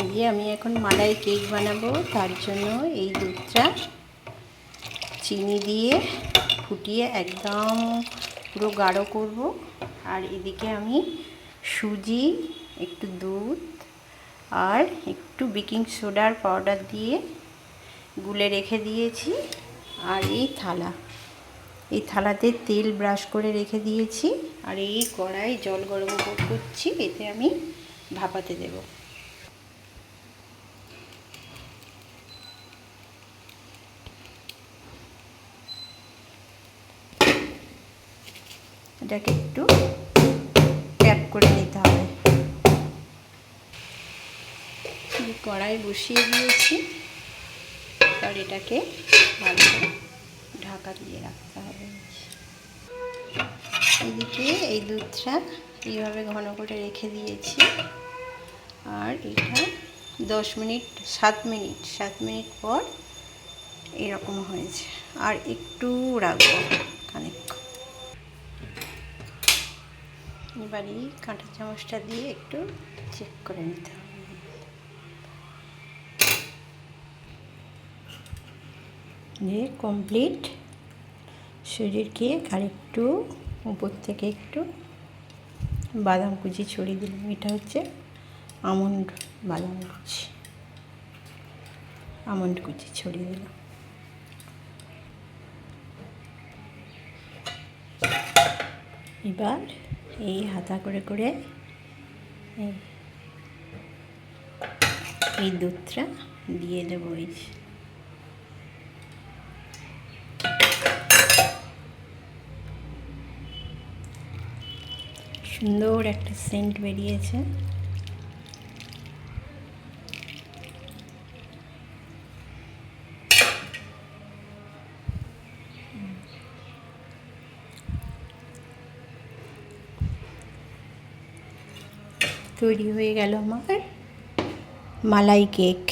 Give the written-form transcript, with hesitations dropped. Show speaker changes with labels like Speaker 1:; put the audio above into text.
Speaker 1: এই যে আমি এখন মালাই কেক বানাবো, তার জন্য এই দুধটা চিনি দিয়ে ফুটিয়ে একদম পুরো গাঢ় করব। আর এদিকে আমি সুজি, একটু দুধ আর একটু বেকিং সোডার পাউডার দিয়ে গুলে রেখে দিয়েছি। আর এই থালাতে তেল ব্রাশ করে রেখে দিয়েছি। আর এই কড়াই জল গরম করছি, এতে আমি ভাপাতে দেব। এটাকে একটু ট্যাপ করে নিতে হবে। কড়াই বসিয়ে দিয়েছি, আর এটাকে ভালো করে ঢাকা দিয়ে রাখতে হবে। এদিকে এই দুধটা এইভাবে ঘন করে রেখে দিয়েছি। আর এটা 7 মিনিট পর এরকম হয়েছে। আর একটু রাখবো খানিক। এবার এই কাঁটা চামচটা দিয়ে একটু চেক করে নিতে হবে। যে কমপ্লিট সুজির কেক। আর একটু উপর থেকে একটু বাদাম কুচি ছড়িয়ে দিলাম। এটা হচ্ছে আমন্ড কুচি ছড়িয়ে দিলাম। এবার এই হাতা করে করে এই দুধটা দিয়ে দেবো। এই সুন্দর একটা সেন্ট বেরিয়েছে। তৈরি হয়ে গেল আমার মালাই কেক।